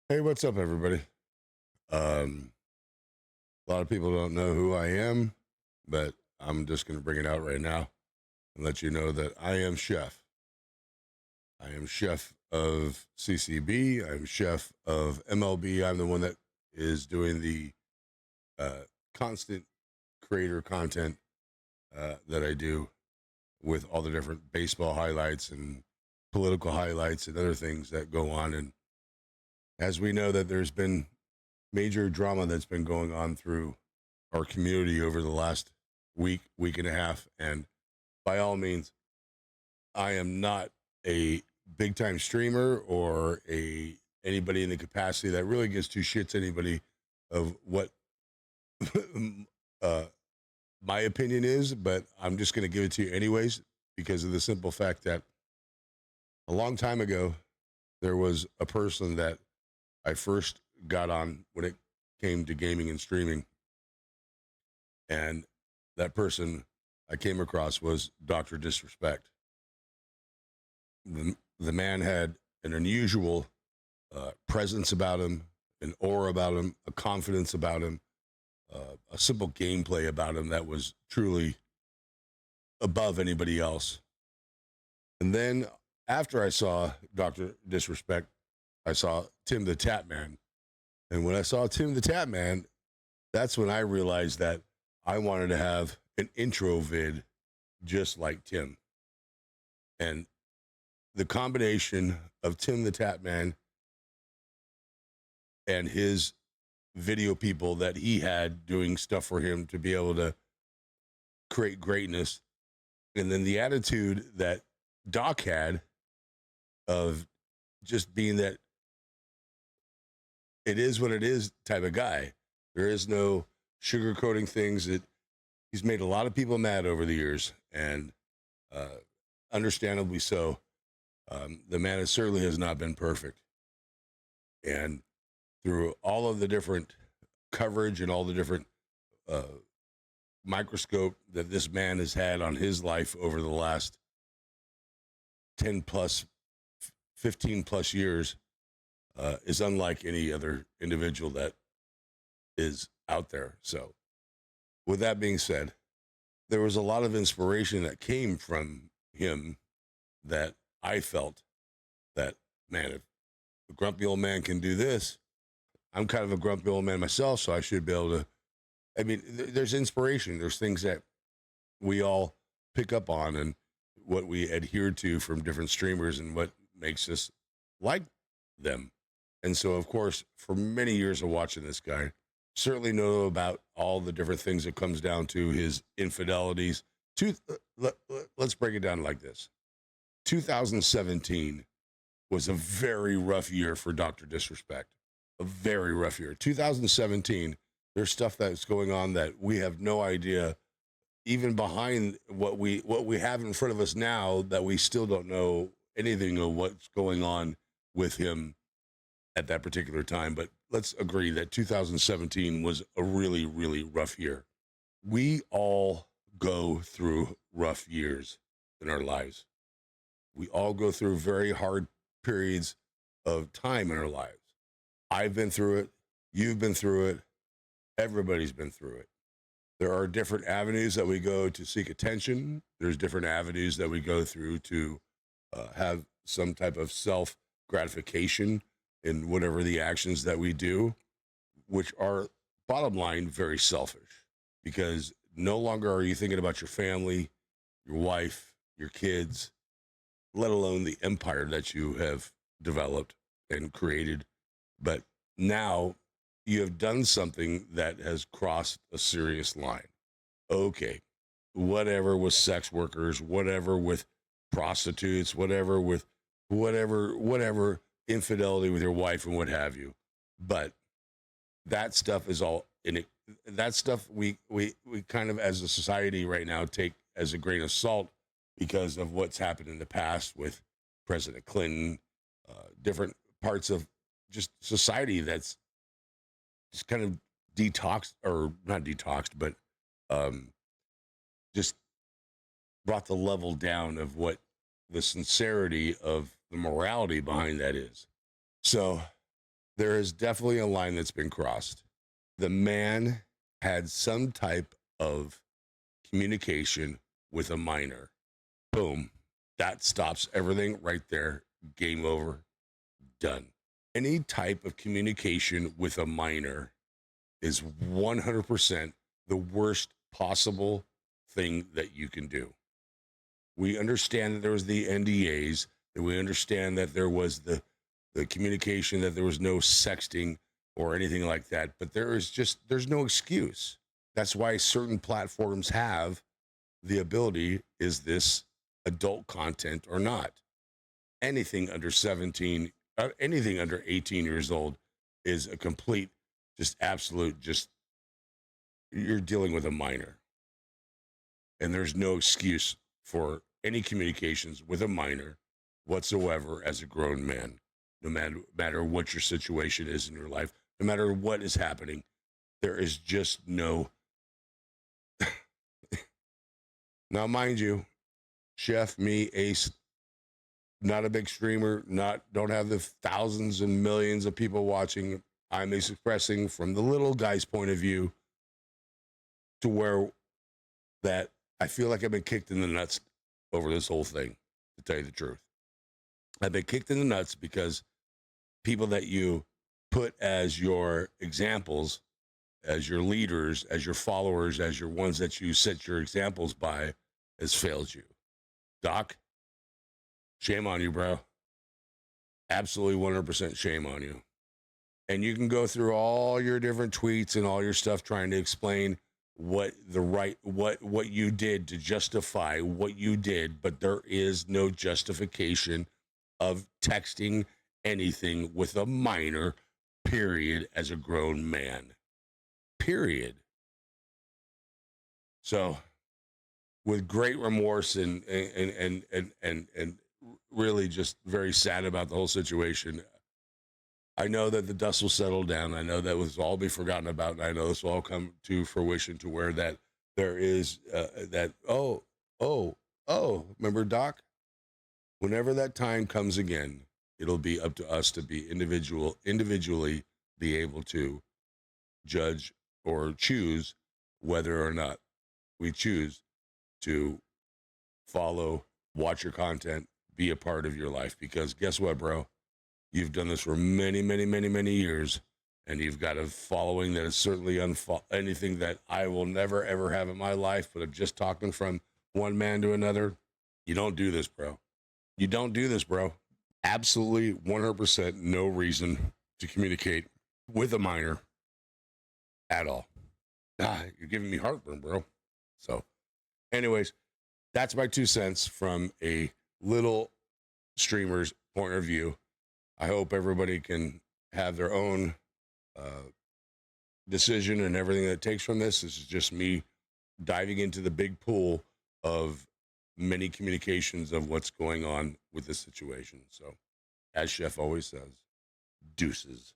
Hey, what's up, everybody? Um, a lot of people don't know who I am, but I'm just going to bring it out right now and let you know that I am chef. I am chef of CCB. I'm chef of MLB. I'm the one that is doing the uh, constant creator content that I do with all the different baseball highlights and political highlights and other things that go on. And as we know that there's been major drama that's been going on through our community over the last week and a half. And by all means, I am not a big time streamer or a anybody in the capacity that really gives two shits anybody of what uh, my opinion is, but I'm just going to give it to you anyways because of the simple fact that a long time ago there was a person that I first got on when it came to gaming and streaming, and that person I came across was Dr. Disrespect. The man had an unusual presence about him, an aura about him, a confidence about him, a simple gameplay about him that was truly above anybody else. And then after I saw Dr. Disrespect, I saw Tim the Tap Man. And when I saw Tim the Tap Man, that's when I realized that I wanted to have an intro vid just like Tim. And the combination of Tim the Tap Man and his video people that he had doing stuff for him to be able to create greatness, and then the attitude that Doc had of just being that it is what it is type of guy. There is no sugarcoating things. That he's made a lot of people mad over the years, and uh, understandably so. The man certainly has not been perfect, and through all of the different coverage and all the different uh, microscope that this man has had on his life over the last 10 plus, 15 plus years is unlike any other individual that is out there. So, with that being said, there was a lot of inspiration that came from him that I felt that, man, if a grumpy old man can do this, I'm kind of a grumpy old man myself, so I should be able to. I mean, there's inspiration. There's things that we all pick up on and what we adhere to from different streamers and what makes us like them. And so, of course, for many years of watching this guy, certainly know about all the different things that comes down to his infidelities. Let's break it down like this. 2017 was a very rough year for Dr. Disrespect. A very rough year. 2017, there's stuff that's going on that we have no idea, even behind what we have in front of us now, that we still don't know anything of what's going on with him at that particular time. But let's agree that 2017 was a really, really rough year. We all go through rough years in our lives. We all go through very hard periods of time in our lives. I've been through it. You've been through it. Everybody's been through it. There are different avenues that we go to seek attention. There's different avenues that we go through to have some type of self gratification in whatever the actions that we do, which are, bottom line, very selfish, because no longer are you thinking about your family, your wife, your kids, let alone the empire that you have developed and created. But now you have done something that has crossed a serious line. Okay, whatever with sex workers, whatever with prostitutes, whatever with whatever infidelity with your wife and what have you. But that stuff is all in it. That stuff we kind of, as a society right now, take as a grain of salt because of what's happened in the past with President Clinton, different parts of just society that's just kind of detoxed, or not detoxed, but um, just brought the level down of what the sincerity of the morality behind that is. So there is definitely a line that's been crossed. The man had some type of communication with a minor. Boom. That stops everything right there. Game over. Done. Any type of communication with a minor is 100% the worst possible thing that you can do. We understand that there was the NDAs, that we understand that there was the communication, that there was no sexting or anything like that, but there's no excuse. That's why certain platforms have the ability, is this adult content or not? Anything under 17, anything under 18 years old is a complete, just absolute, just, you're dealing with a minor. And there's no excuse for any communications with a minor whatsoever as a grown man, no matter what your situation is in your life, no matter what is happening. There is just no. Now, mind you, Chef, me, Ace, not a big streamer, don't have the thousands and millions of people watching. I'm expressing from the little guy's point of view, to where that I feel like I've been kicked in the nuts over this whole thing, to tell you the truth. I've been kicked in the nuts because people that you put as your examples, as your leaders, as your followers, as your ones that you set your examples by, has failed you. Doc, shame on you, bro. Absolutely 100% shame on you. And you can go through all your different tweets and all your stuff trying to explain what you did to justify what you did, but there is no justification of texting anything with a minor, period, as a grown man. Period. So, with great remorse and really just very sad about the whole situation, I know that the dust will settle down. I know that this will all be forgotten about, and I know this will all come to fruition, to where that there is remember, Doc? Whenever that time comes again, it'll be up to us to be individually be able to judge or choose whether or not we choose to follow, watch your content, be a part of your life. Because guess what, bro? You've done this for many, many, many, many years, and you've got a following that is certainly anything that I will never, ever have in my life. But I'm just talking from one man to another. You don't do this, bro. You don't do this, bro. Absolutely 100% no reason to communicate with a minor at all. You're giving me heartburn, bro. So, anyways, that's my 2 cents from a little streamer's point of view. I hope everybody can have their own decision and everything that it takes from this. This is just me diving into the big pool of many communications of what's going on with this situation. So, as Chef always says, deuces.